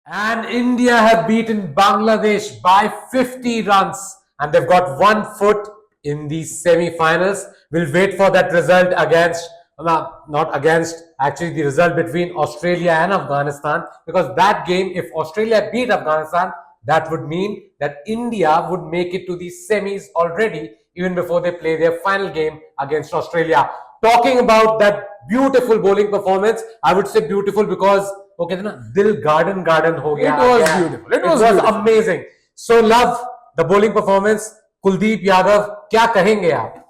And India have beaten Bangladesh by 50 runs and they've got 1 foot in the semi-finals. We'll wait for that result against, not against, actually the result between Australia and Afghanistan, because that game, if Australia beat Afghanistan, that would mean that India would make it to the semis already, even before they play their final game against Australia. Talking about that beautiful bowling performance, I would say beautiful because okay, na, dil garden ho gaya. It was beautiful. It was beautiful. Amazing. So love the bowling performance. Kuldeep Yadav, क्या कहेंगे आप?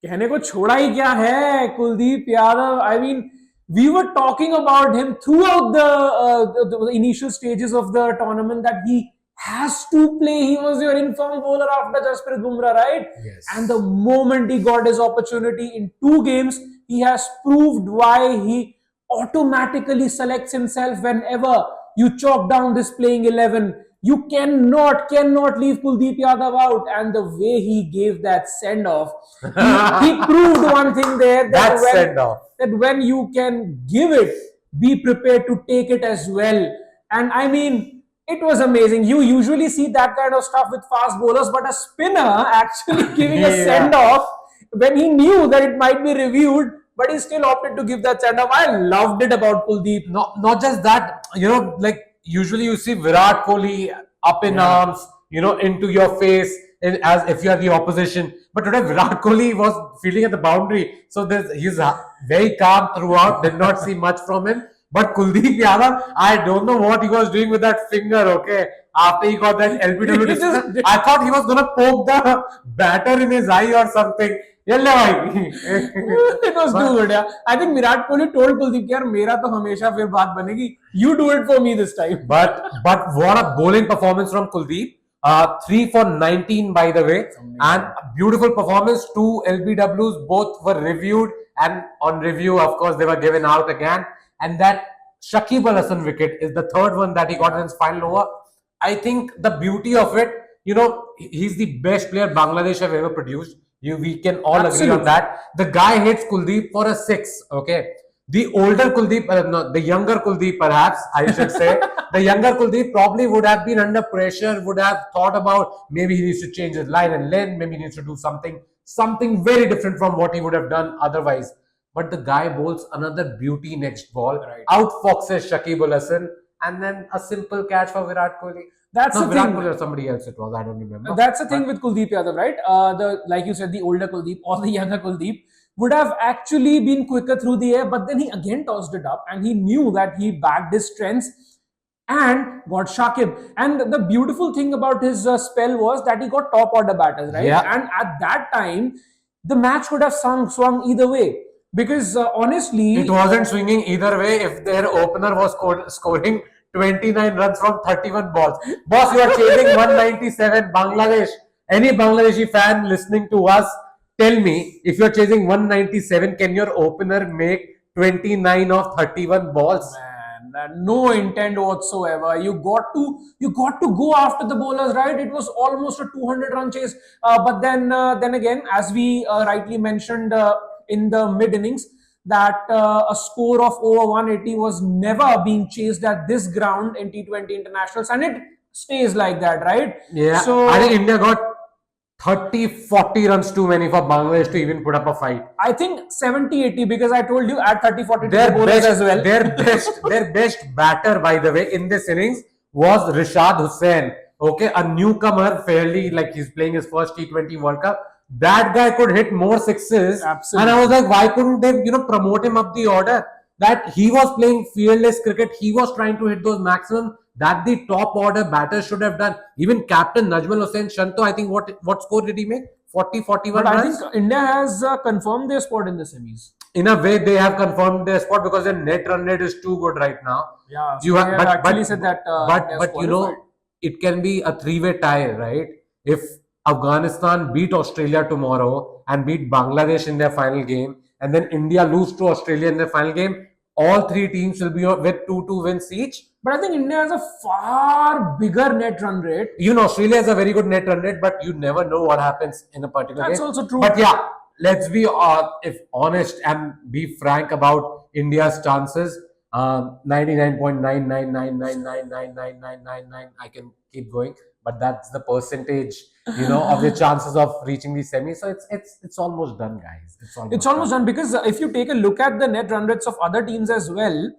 कहने को छोड़ा ही क्या है Kuldeep Yadav. I mean, we were talking about him throughout the initial stages of the tournament that he has to play. He was your informed bowler after Jasprit Bumrah, right? Yes. And the moment he got his opportunity in 2 games, he has proved why he automatically selects himself whenever you chalk down this playing 11. You cannot leave Kuldeep Yadav out. And the way he gave that send-off, he proved one thing there, that when you can give it, be prepared to take it as well. And I mean, it was amazing. You usually see that kind of stuff with fast bowlers, but a spinner actually giving a send-off when he knew that it might be reviewed, but he still opted to give that send-off. I loved it about Kuldeep. Not just that, like usually you see Virat Kohli up in arms, into your face, as if you are the opposition. But today Virat Kohli was fielding at the boundary, so he's very calm throughout. Did not see much from him. But Kuldeep Yadav, I don't know what he was doing with that finger. Okay, after he got that LBW decision, I thought he was gonna poke the batter in his eye or something. It was too good, yeah. I think Virat Kohli told Kuldeep, "यार मेरा तो हमेशा फिर बात बनेगी. You do it for me this time." But what a bowling performance from Kuldeep. 3 for 19 by the way, and beautiful performance. 2 LBWs, both were reviewed, and on review, of course, they were given out again. And that Shakib Al Hasan wicket is the third one that he got in his final over. I think the beauty of it, he's the best player Bangladesh have ever produced. We can all agree on that. The guy hits Kuldeep for a 6. Okay, the older Kuldeep, no, the younger Kuldeep, perhaps I should say, the younger Kuldeep probably would have been under pressure, would have thought about maybe he needs to change his line and length, maybe he needs to do something very different from what he would have done otherwise. But the guy bowls another beauty next ball, outfoxes Shakib Al Hasan, and then a simple catch for Virat Kohli. That's the Virat thing. Kohli or somebody else it was, I don't remember. That's the thing with Kuldeep Yadav, right? Like you said, the older Kuldeep or the younger Kuldeep would have actually been quicker through the air, but then he again tossed it up and he knew that he backed his strengths and got Shakib. And the beautiful thing about his spell was that he got top order batters, right? Yeah. And at that time, the match could have swung either way. Because honestly, it wasn't swinging either way if their opener was scoring 29 runs from 31 balls. Boss, you are chasing 197. Bangladesh. Any Bangladeshi fan listening to us, tell me, if you're chasing 197, can your opener make 29 of 31 balls? Man, no intent whatsoever. You got to go after the bowlers, right? It was almost a 200-run chase. But then again, as we rightly mentioned in the mid innings, that a score of over 180 was never being chased at this ground in T20 internationals, and it stays like that, right? Yeah. So I think India got 30-40 runs too many for Bangladesh to even put up a fight. I think 70-80, because I told you at 30-40 their bowlers as well. Their best batter, by the way, in this innings was Rashad Hussain. Okay, a newcomer, fairly like he's playing his first T20 World Cup. That guy could hit more sixes. Absolutely. And I was like, why couldn't they, promote him up the order? That he was playing fearless cricket. He was trying to hit those maximum that the top order batters should have done. Even captain Najmal Hussain Shanto, I think what score did he make? 40-41 But runs? I think India has confirmed their spot in the semis. In a way, they have confirmed their spot because their net run rate is too good right now. Yeah, you have actually said that. But it can be a 3-way tie, right? If Afghanistan beat Australia tomorrow and beat Bangladesh in their final game, and then India lose to Australia in their final game, all 3 teams will be with 2-2 wins each. But I think India has a far bigger net run rate. Australia has a very good net run rate, but you never know what happens in a particular game. That's also true. But yeah, let's be honest and be frank about India's chances. 99.999999999. I can keep going, but that's the percentage, of the chances of reaching the semi. So it's almost done, guys. It's almost done because if you take a look at the net run rates of other teams as well,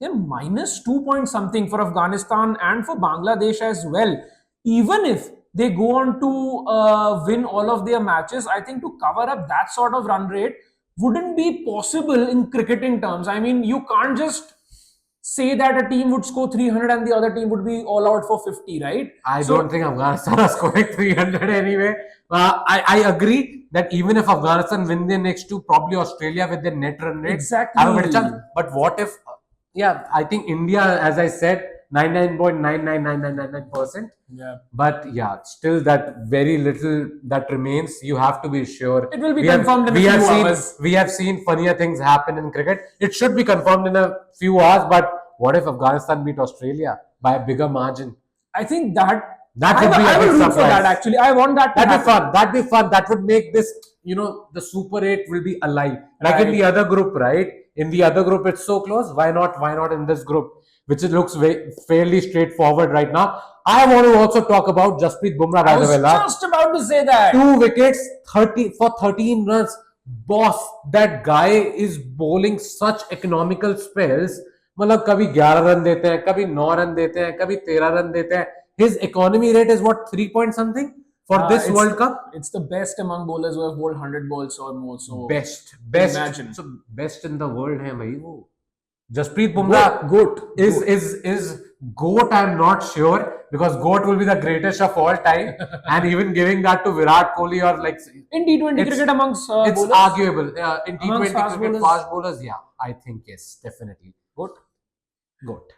they're minus 2 point something for Afghanistan and for Bangladesh as well. Even if they go on to win all of their matches, I think to cover up that sort of run rate wouldn't be possible in cricketing terms. I mean, you can't just say that a team would score 300 and the other team would be all out for 50, right? I don't think Afghanistan are scoring 300 anyway. I agree that even if Afghanistan win their next two, probably Australia with their net run rate Exactly. have a better chance. But what if? Yeah, I think India, as I said, 99.99999%. Yeah. But yeah, still that very little that remains. You have to be sure. It will be confirmed in a few hours. We have seen funnier things happen in cricket. It should be confirmed in a few hours. But what if Afghanistan beat Australia by a bigger margin? I think that would be a I big will root for surprise. that actually. I want that to That'd be happen. fun. That'd be fun. That would make this, the Super 8 will be alive. Like in Right. the other group, right? In the other group, it's so close. Why not? Why not in this group? Which it looks fairly straightforward right now. I want to also talk about Jasprit Bumrah, by I the was way. lad. just about to say that. 2 wickets, 13 runs. Boss, that guy is bowling such economical spells. मतलब कभी 11 run देते हैं, कभी 9 run देते हैं, कभी 13 run देते हैं. His economy rate is what, 3 point something for this It's- World Cup? It's the best among bowlers who have bowled 100 balls or more. So Best. Imagine. So best in the world है भाई वो. Jasprit Bumrah goat. is GOAT. I'm not sure because GOAT will be the greatest of all time, and even giving that to Virat Kohli or like In T20 It's- cricket amongst it's bowlers, arguable. In Amongst T20 fast cricket, bowlers? fast bowlers, yeah, I think yes, definitely. GOAT.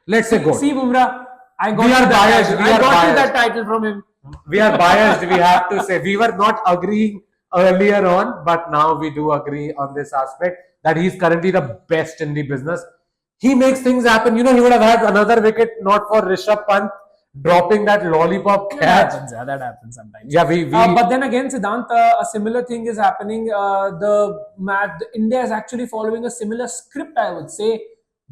Let's say GOAT. see Bumrah. I got We are you that biased, title. we I are got you biased. that title from him. We are biased, we have to say. We were not agreeing earlier on, but now we do agree on this aspect that he's currently the best in the business. He makes things happen. He would have had another wicket not for Rishabh Pant dropping that lollipop catch. That happens sometimes. Yeah, we But then again, Siddhant, a similar thing is happening. India is actually following a similar script, I would say,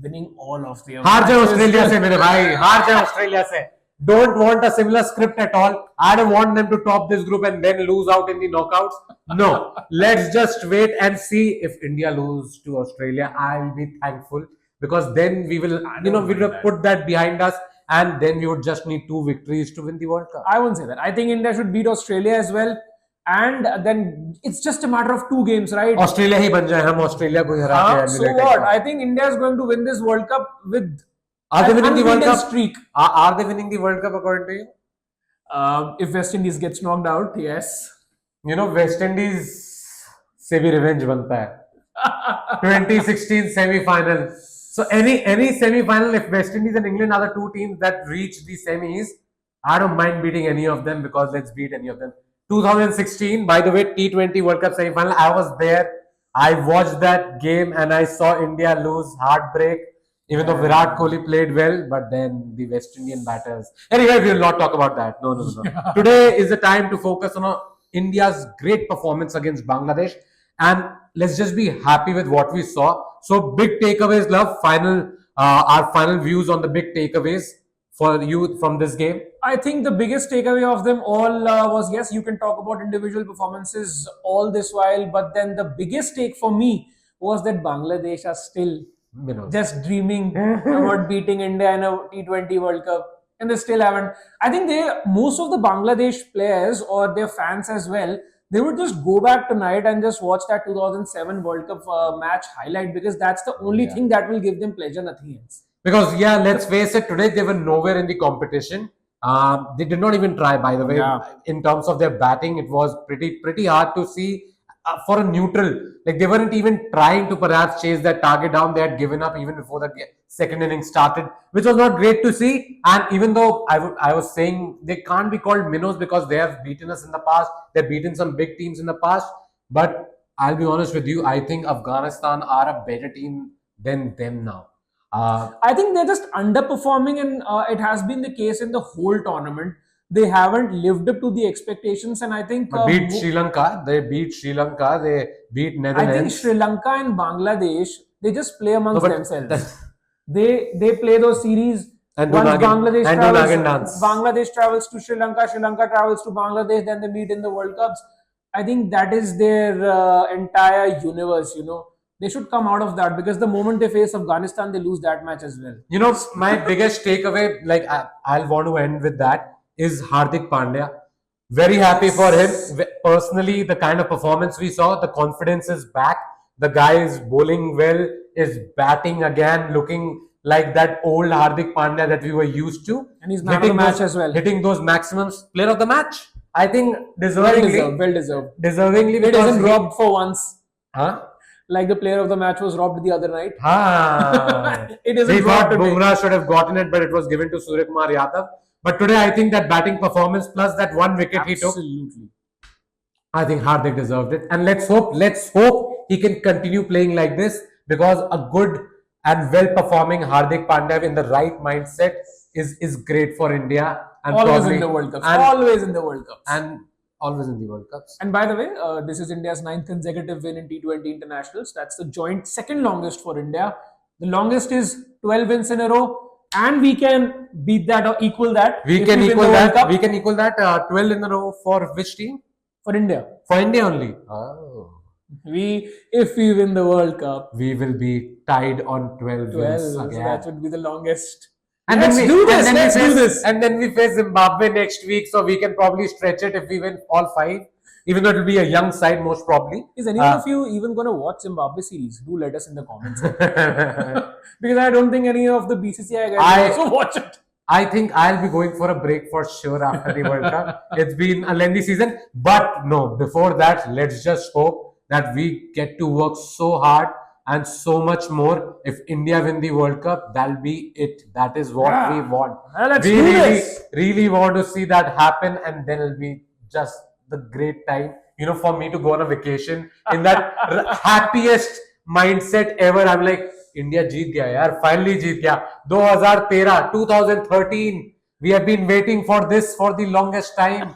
winning all of their हार जाए matches. Australia से मेरे भाई हार जाए Australia से don't want a similar script at all. I don't want them to top this group and then lose out in the knockouts. No, let's just wait and see if India lose to Australia. I'll be thankful because then we will, we will put that behind us, and then we would just need 2 victories to win the World Cup. I won't say that. I think India should beat Australia as well. And then it's just a matter of 2 games, right? Australia ही बन जाए हम Australia को हरा के So emulate what? it. I think India is going to win this World Cup with Are they an winning the World unbeaten Cup? streak. Are they winning the World Cup according to you? If West Indies gets knocked out, yes. West Indies से भी revenge बनता है 2016 semi-final. So any semi-final, if West Indies and England are the 2 teams that reach the semis, I don't mind beating any of them because let's beat any of them. 2016, by the way, T20 World Cup semi-final. I was there. I watched that game and I saw India lose, heartbreak. Even though Virat Kohli played well, but then the West Indian batters. Anyway, we will not talk about that. No. Today is the time to focus on India's great performance against Bangladesh, and let's just be happy with what we saw. So, big takeaways, love. Our final views on the big takeaways for you from this game. I think the biggest takeaway of them all was, yes, you can talk about individual performances all this while, but then the biggest take for me was that Bangladesh are still just dreaming about beating India in a T20 World Cup, and they still haven't. I think most of the Bangladesh players or their fans as well, they would just go back tonight and just watch that 2007 World Cup match highlight, because that's the only thing that will give them pleasure, nothing else. Because let's face it, today they were nowhere in the competition. They did not even try, by the way. In terms of their batting, it was pretty hard to see for a neutral. Like, they weren't even trying to perhaps chase that target down. They had given up even before the second inning started, which was not great to see. And even though I was saying they can't be called minnows because they have beaten us in the past, they've beaten some big teams in the past. But I'll be honest with you, I think Afghanistan are a better team than them now. I think they're just underperforming, and it has been the case in the whole tournament. They haven't lived up to the expectations, and I think But beat Sri Lanka. They beat Sri Lanka. They beat Netherlands. I think Sri Lanka and Bangladesh, they just play amongst themselves. They play those series. And do Once Nagin- Bangladesh and do travels, Nagin dance. Bangladesh travels to Sri Lanka, Sri Lanka travels to Bangladesh, then they meet in the World Cups. I think that is their entire universe. They should come out of that, because the moment they face Afghanistan, they lose that match as well. You know, my biggest takeaway, like I'll want to end with that, is Hardik Pandya. Very happy for him. Personally, the kind of performance we saw, the confidence is back. The guy is bowling well, is batting again, looking like that old Hardik Pandya that we were used to. And he's man of the match as well. Hitting those maximums. Player of the match. I think Well deservingly. deserved. Well deserved. Deservingly, It because isn't robbed for once. Huh? Like the player of the match was robbed the other night. It We isn't thought robbed today. Bumrah should have gotten it, but it was given to Suryakumar Yadav. But today, I think that batting performance plus that one wicket he took, Absolutely. I think Hardik deserved it. And let's hope he can continue playing like this, because a good and well-performing Hardik Pandya in the right mindset is great for India. And Always probably- in the World Cups. and- Always in the World Cups. and always in the World Cups. And by the way, this is India's 9th consecutive win in T20 internationals. That's the joint second longest for India. The longest is 12 wins in a row, and we can beat that or equal that. We if can win equal the World that. Cup We can equal that 12 in a row for which team? for India. For India only. Oh. If we win the World Cup, We will be tied on 12 wins 12. So again. that would be the longest. And Let's then do this. and then Let's we do face- this. And then we face Zimbabwe next week, so we can probably stretch it if we win all 5. Even though it will be a young side, most probably. Is any of you even going to watch Zimbabwe series? Do let us in the comments. Because I don't think any of the BCCI guys will also watch it. I think I'll be going for a break for sure after the World Cup. It's been a lengthy season, but no, before that, let's just hope that we get to work so hard and so much more. If India win the World Cup, that'll be it. That is what Yeah. we want. Well, let's We do really, this. really want to see that happen, and then it'll be just the great time, for me to go on a vacation in that happiest mindset ever. I'm like, India जीत गया यार, finally जीत गया. 2013, 2013, we have been waiting for this for the longest time.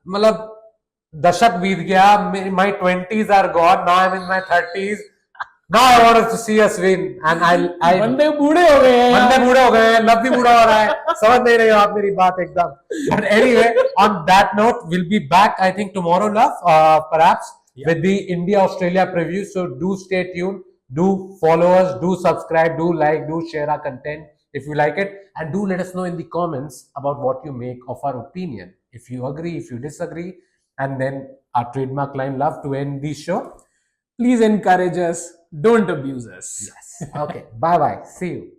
मतलब दशक बीत गया. My 20s are gone. Now I'm in my 30s. Now I want to see us win, and I बंदे बूढ़े हो गए हैं बंदे यार. बूढ़े हो गए हैं, लव भी बूढ़ा हो रहा है. समझ नहीं रहे हो आप मेरी बात एकदम. But anyway, on that note, we'll be back, I think, tomorrow, love, perhaps, with the India-Australia preview. So do stay tuned. Do follow us. Do subscribe. Do like. Do share our content if you like it. And do let us know in the comments about what you make of our opinion. If you agree, if you disagree. And then our trademark line, love, to end the show. Please encourage us. Don't abuse us. Yes. Okay. Bye-bye. See you.